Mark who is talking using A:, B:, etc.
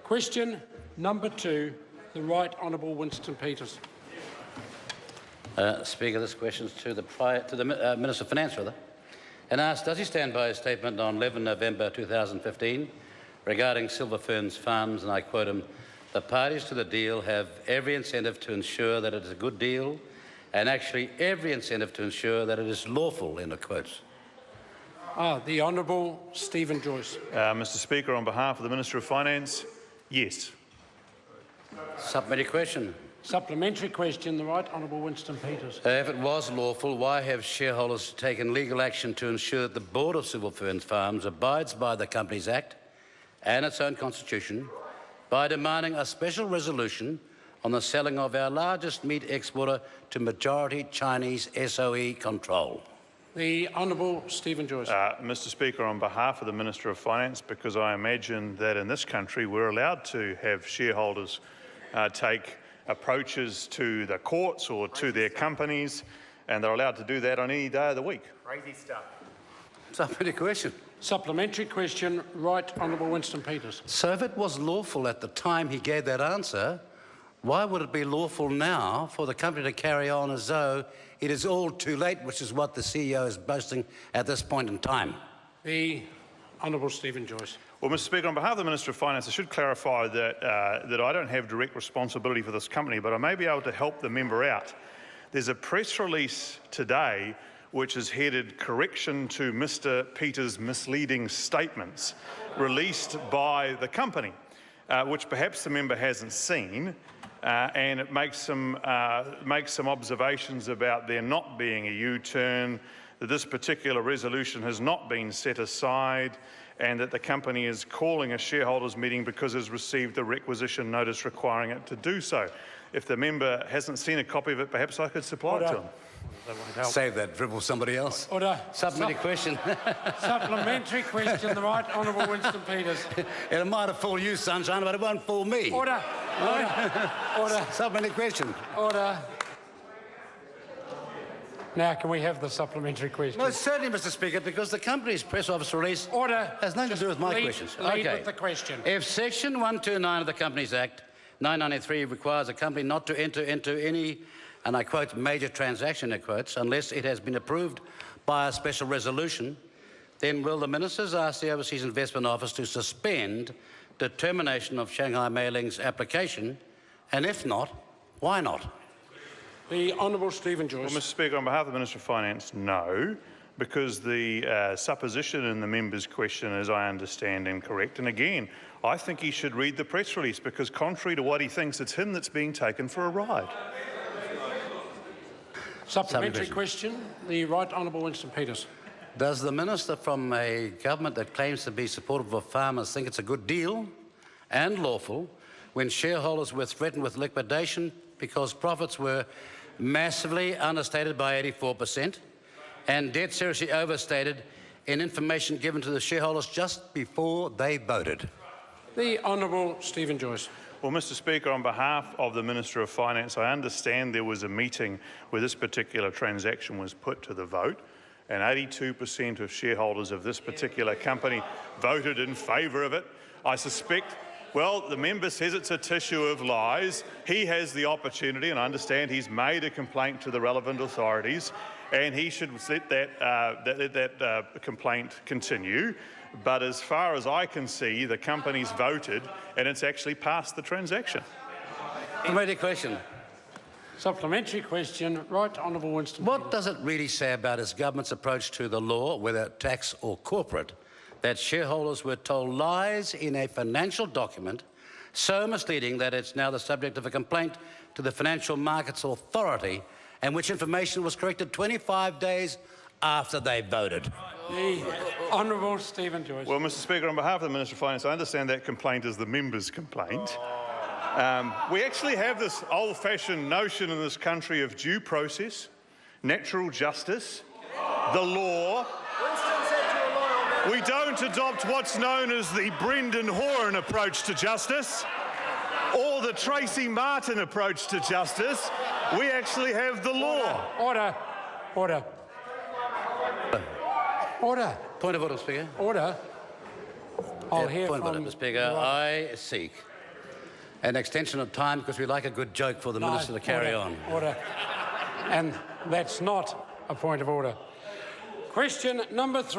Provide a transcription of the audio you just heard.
A: Question number 2, the Right Honourable Winston Peters.
B: Speaker, this question is to the Minister of Finance, and asks, does he stand by his statement on 11 November 2015 regarding Silver Fern Farms, and I quote him, "The parties to the deal have every incentive to ensure that it is a good deal and actually every incentive to ensure that it is lawful," end of quotes.
A: The Honourable Stephen Joyce.
C: Mr Speaker, on behalf of the Minister of Finance, yes.
B: Supplementary question.
A: Supplementary question, the Right Honourable Winston Peters.
B: If it was lawful, why have shareholders taken legal action to ensure that the board of Silver Fern Farms abides by the Companies Act and its own constitution by demanding a special resolution on the selling of our largest meat exporter to majority Chinese SOE control?
A: The Honourable Stephen Joyce.
C: Mr Speaker, on behalf of the Minister of Finance, because I imagine that in this country we're allowed to have shareholders take approaches to the courts or to their companies, and they're allowed to do that on any day of the week.
D: Crazy stuff.
B: Supplementary question.
A: Supplementary question, Right Honourable Winston Peters.
B: So if it was lawful at the time he gave that answer, why would it be lawful now for the company to carry on as though it is all too late, which is what the CEO is boasting at this point in time?
A: The Honourable Stephen Joyce.
C: Well, Mr Speaker, on behalf of the Minister of Finance, I should clarify that, that I don't have direct responsibility for this company, but I may be able to help the member out. There's a press release today which is headed "Correction to Mr Peters' Misleading Statements," released by the company, which perhaps the member hasn't seen, and it makes some observations about there not being a U-turn, that this particular resolution has not been set aside, and that the company is calling a shareholders meeting because it has received a requisition notice requiring it to do so. If the member hasn't seen a copy of it, perhaps I could supply it to him.
B: Save that dribble somebody else.
A: Order.
B: Supplementary question.
A: Supplementary question, the Right Honourable Winston Peters.
B: It might have fooled you, sunshine, but it won't fool me.
A: Order. Order. Order.
B: Supplementary question.
A: Order. Now, can we have the supplementary question?
B: Well, certainly, Mr Speaker, because the company's press office release has nothing to do with my questions.
A: Lead with the question.
B: If Section 129 of the Companies Act 993 requires a company not to enter into any, and I quote, major transaction, in quotes, unless it has been approved by a special resolution, then will the ministers ask the Overseas Investment Office to suspend determination of Shanghai Mailing's application? And if not, why not?
A: The Honourable Stephen Joyce.
C: Well, Mr Speaker, on behalf of the Minister of Finance, no, because the supposition in the member's question, as I understand, incorrect. And again, I think he should read the press release, because contrary to what he thinks, it's him that's being taken for a ride.
A: Supplementary question, the Right Honourable Winston Peters.
B: Does the minister from a government that claims to be supportive of farmers think it's a good deal and lawful when shareholders were threatened with liquidation because profits were massively understated by 84% and dead seriously overstated in information given to the shareholders just before they voted?
A: The Honourable Stephen Joyce.
C: Well, Mr Speaker, on behalf of the Minister of Finance, I understand there was a meeting where this particular transaction was put to the vote, and 82% of shareholders of this particular company voted in favour of it. I suspect, well, the member says it's a tissue of lies. He has the opportunity, and I understand he's made a complaint to the relevant authorities, and he should let that complaint continue. But as far as I can see, the company's voted, and it's actually passed the transaction.
B: Supplementary question.
A: Supplementary question, Right Honourable Winston.
B: What does it really say about his government's approach to the law, whether tax or corporate, that shareholders were told lies in a financial document so misleading that it's now the subject of a complaint to the Financial Markets Authority, and which information was corrected 25 days after they voted?
A: The Honourable Stephen Joyce.
C: Well, Mr Speaker, on behalf of the Minister of Finance, I understand that complaint is the member's complaint. We actually have this old-fashioned notion in this country of due process, natural justice, the law. We don't adopt what's known as the Brendan Horan approach to justice or the Tracy Martin approach to justice. We actually have the law.
A: Order. Order. Order.
B: Point of order, Speaker.
A: Order. I'll hear
B: point
A: from...
B: of order, Mr Speaker. I seek an extension of time because we like a good joke for the Minister to carry on.
A: Order. And that's not a point of order. Question number 3.